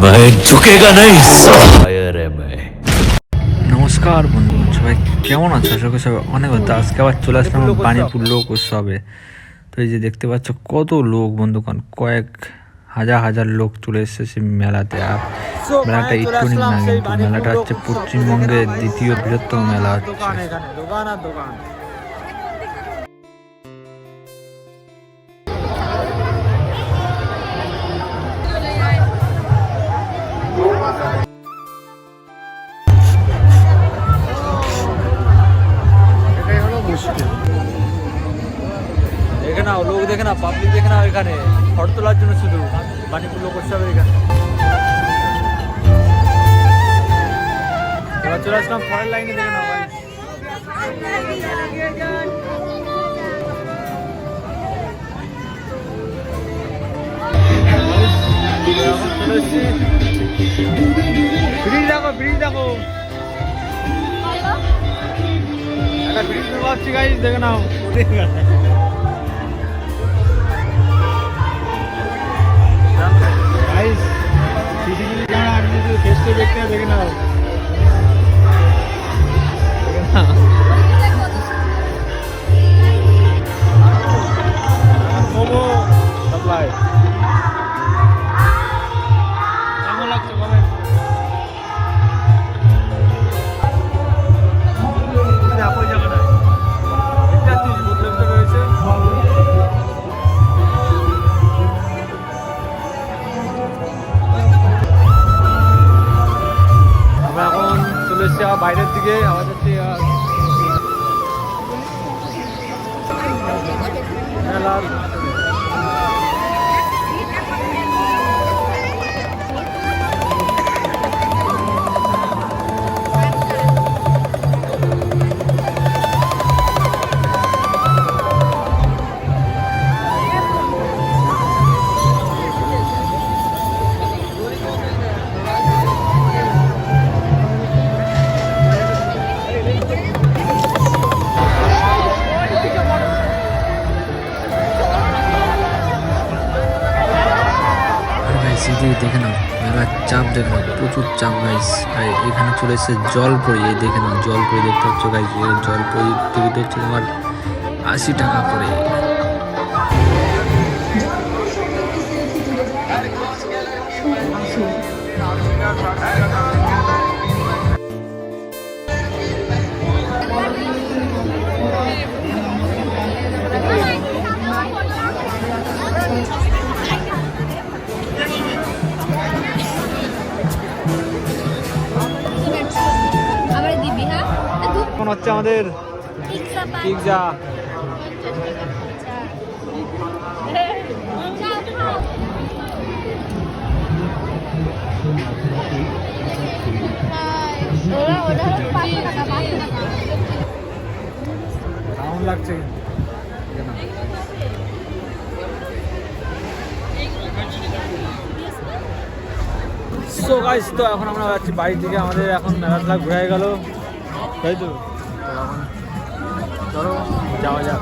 मैं झुकेगा नहीं फायर है मैं। নমস্কার বন্ধু, সবাই কেমন আছো? আশা করি সবাই অনেক ভালো। তো আজকে আবার চলে আসলাম বাণীপুর লোক উৎসবে। তো এই যে দেখতে পাচ্ছ কত লোক বন্ধুগণ, কয়েক হাজার হাজার লোক চলে এসেছে মেলাতে। আর মেলাটা ইলেকট্রনিক না, কিন্তু মেলাটা হচ্ছে পশ্চিমবঙ্গের দ্বিতীয় বৃহত্তম মেলা হচ্ছে। দেখে নাও লোক, দেখে নাও পাবলিক, দেখে নাও এখানে ফটো তোলার জন্য শুধু বাণীপুর লোক উৎসবের এখানে। এবার চলে আসলাম পরের লাইনে, দেখে নাও ভাই। ব্রিজ দেখো, ব্রিজ দেখো, একটা ব্রিজ ভাবছি গাইস, দেখে নাও। गाइस सीसीटीवी कैमरा आदमी जो फेस पे देखते हैं, देखना मोमो सप्लाई কেমন লাগছে কমেন্ট। দেখো জায়গাটা এটা চিজ বদলে রয়েছে। বাইরের দিকে আওয়াজ হচ্ছে মেলার। দেখে নাও মেলার চাপ, দেখে নাও প্রচুর চাপ গাইস। আর এখানে চলে এসেছে জলপরি, এই দেখে নাও জলপরি দেখতে পাচ্ছ গাইস। জলপরির টিকিট হচ্ছে তোমার 80 টাকা করে। এখন হচ্ছে আমাদের পিৎজা। কেমন লাগছে? সো গাইস, তো এখন আমরা যাচ্ছি বাড়ি থেকে। আমাদের এখন মেলাটা ঘুরে গেল, তাই তো। চলো যাওয়া যাক।